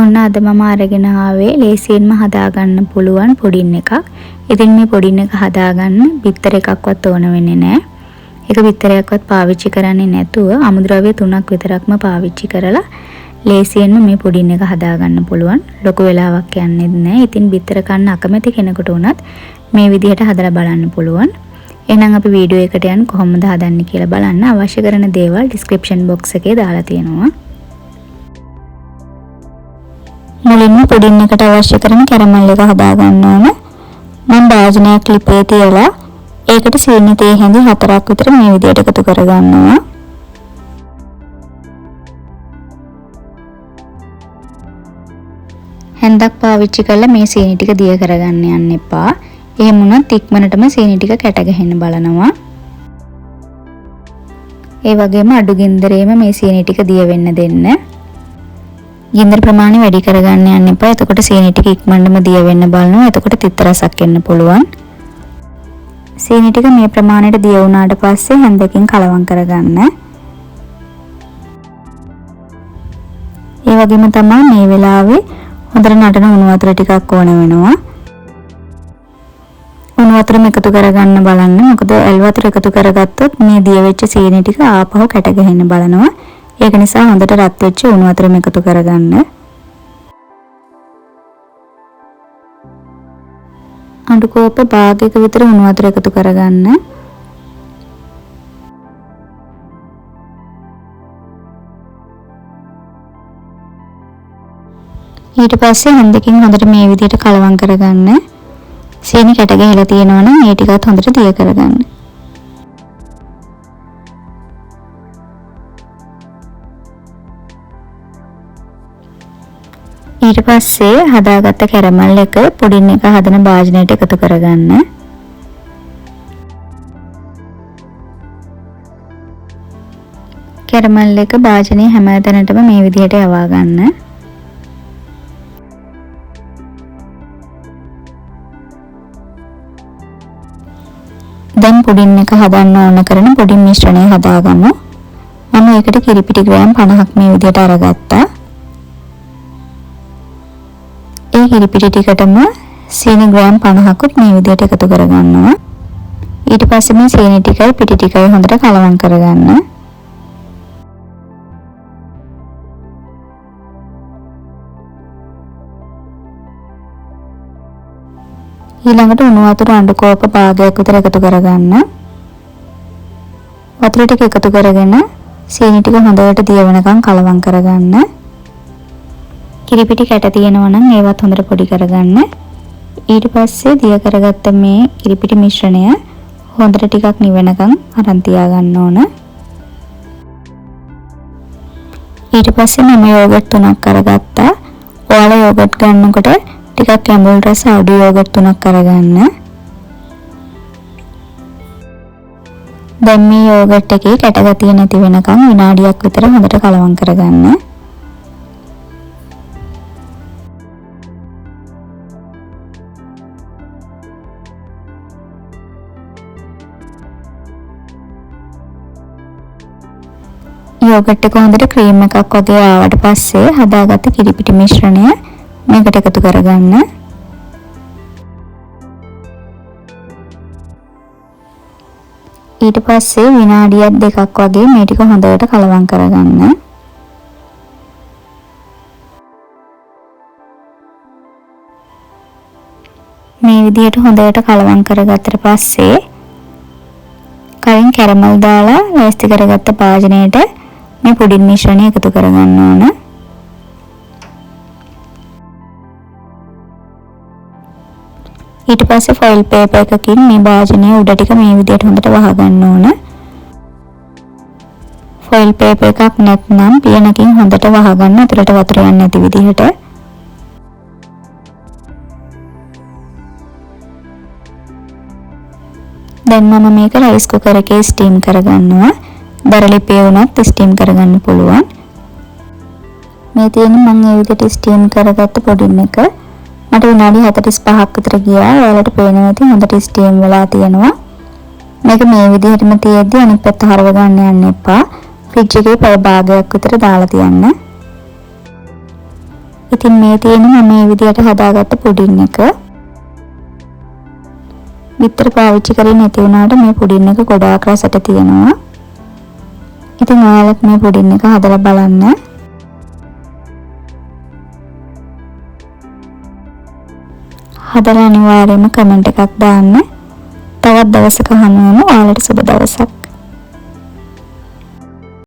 ඔන්න අද මම අරගෙන ආවේ ලේසියෙන්ම හදාගන්න පුළුවන් පුඩින් එකක්. ඉතින් මේ පුඩින් එක හදාගන්න බිත්තර එකක්වත් ඕන වෙන්නේ නැහැ. ඒක බිත්තරයක්වත් පාවිච්චි කරන්නේ නැතුව අමුද්‍රව්‍ය 3ක් විතරක්ම පාවිච්චි කරලා ලේසියෙන්ම මේ පුඩින් එක හදාගන්න පුළුවන්. ලොකු වෙලාවක් යන්නේ නැහැ. ඉතින් බිත්තර කන්න අකමැති කෙනෙකුට උනත් මේ විදිහට හදලා බලන්න පුළුවන්. එහෙනම් අපි වීඩියෝ එකට යන්න කොහොමද හදන්නේ කියලා බලන්න. අවශ්‍ය කරන දේවල් description box එකේ දාලා තියෙනවා. මුලින්ම පුඩින් එකට අවශ්‍ය කරන කැරමල් එක හදා ගන්න ඕන. මම භාජනයක් ලිපේ තියලා ඒකට සීනි තේ හැඳි 4ක් විතර මේ විදිහට එකතු කර ගන්නවා. හැන්දක් පාවිච්චි කරලා මේ සීනි ටික දිය කරගන්න යන්න එපා. එහෙම වුණත් ඉක්මනටම සීනි ටික කැට ගහන්න බලනවා. ඒ වගේම අඩු ගින්දරේම මේ සීනි ටික දිය වෙන්න දෙන්න. ගින්දර ප්‍රමාණය වැඩි කරගන්න යන්න එපා. එතකොට සීනි ටික ඉක්මනටම දිය වෙන්න බලනවා. එතකොට තිත්ත රසක් එන්න පුළුවන්. සීනි ටික මේ ප්‍රමාණයට දිය වුණාට පස්සේ හැන්දකින් කලවම් කරගන්න. ඒ වගේම තමයි මේ වෙලාවේ හොඳට නටන උණු වතුර ටිකක් ඕන වෙනවා. උණු වතුරම එකතු කරගන්න බලන්න. මොකද ඇල් වතුර එකතු කරගත්තොත් මේ දිය වෙච්ච සීනි ටික ආපහු කැට ගහන්න බලනවා. ඒක නිසා හොඳට රත් වෙච්ච උණු වතුරම එකතු කරගන්න. අඬු කෝප භාගයක විතර උණු වතුර එකතු කරගන්න. ඊට පස්සේ හැන්දකින් හොඳට මේ විදිහට කලවම් කරගන්න. සීනි කැට ගහලා තියෙනවා නම් ඒ ටිකත් හොඳට දිය කරගන්න. ඊට පස්සේ හදාගත්ත කැරමල් එක පුඩින් එක හදන භාජනයට එකතු කරගන්න. කැරමල් එක භාජනයේ හැම තැනටම මේ විදිහට යවා ගන්න. දැන් පුඩින් එක හදන්න ඕන කරන පුඩින් මිශ්‍රණය හදාගමු. මම ඒකට කිරිපිටි ග්‍රෑම් 50ක් මේ විදිහට අරගත්තා. ඒ කිරිපිටි ටිකටම සීනි ග්‍රෑම් 50කුත් මේ විදිහට එකතු කරගන්නවා. ඊට පස්සේ මේ සීනි ටිකයි පිටි ටිකයි හොඳට කලවම් කරගන්න. ඊළඟට උණු වතුර අඬු කෝප භාගයක් විතර එකතු කරගන්න. වතුර ටික එකතු කරගෙන සීනි ටික හොඳට දිය වෙනකන් කලවම් කරගන්න. කිරිපිටි කැට තියෙනවා නම් ඒවත් හොඳට පොඩි කරගන්න. ඊට පස්සේ දිය කරගත්ත මේ කිරිපිටි මිශ්‍රණය හොඳට ටිකක් නිවෙනකන් අරන් තියා ගන්න ඕන. ඊට පස්සේ මම යෝගට් 3ක් අරගත්තා. ඔයාලා යෝගට් ගන්නකොට ටිකක් ඇඹුල් රස අඩු යෝගට් 3ක් අරගන්න. දැන් මේ යෝගට් එකේ කැට ගතිය නැති වෙනකන් විනාඩියක් විතර හොඳට කලවම් කරගන්න. යෝගට් එක හොඳට ක්‍රීම් එකක් වගේ ආවට පස්සේ හදාගත්ත කිරිපිටි මිශ්‍රණය මේකට එකතු කරගන්න. ඊට පස්සේ විනාඩියක් දෙකක් වගේ මේ ටික හොඳට කලවම් කරගන්න. මේ විදිහට හොඳට කලවම් කරගත්තට පස්සේ කලින් කැරමල් දාලා ලෑස්ති කරගත්ත භාජනයට මේ පුඩින් මිශ්‍රණය එකතු කරගන්න ඕන. ඊට පස්සේ ෆොයිල් පේපර් එකකින් මේ භාජනයේ උඩ ටික මේ විදිහට හොඳට වහගන්න ඕන. ෆොයිල් පේපර් එකක් නැත්නම් පියනකින් හොඳට වහගන්න අතුලට වතුර යන්නේ නැති විදිහට. දැන් මම මේක රයිස් කුකර් එකේ ස්ටීම් කරගන්නවා. දරලිපේ වුණත් ස්ටීම් කරගන්න පුළුවන්. මේ තියෙන්නේ මම මේ විදිහට ස්ටීම් කරගත්ත පුඩින් එක. මට විනාඩි 45ක් විතර ගියා. ඔයාලට පේනවා ඇති හොඳට ස්ටීම් වෙලා තියෙනවා. මේක මේ විදිහටම තියෙද්දි අනිත් පැත්ත හරව ගන්න යන්න එපා. ෆ්‍රිජ් එකේ පැය භාගයක් විතර දාලා තියන්න. ඉතින් මේ තියෙන්නේ මම මේ විදිහට හදාගත්ත පුඩින් එක. බිත්තර පාවිච්චි කරේ නැති වුණාට මේ පුඩින් එක ගොඩාක් රසට තියෙනවා. ඉතින් ඔයාලත් මේ පුඩින් එක හදලා බලන්න. හදලා අනිවාර්යයෙන්ම කමෙන්ට් එකක් දාන්න. තවත් දවසක හමු වෙමු. ඔයාලට සුබ දවසක්.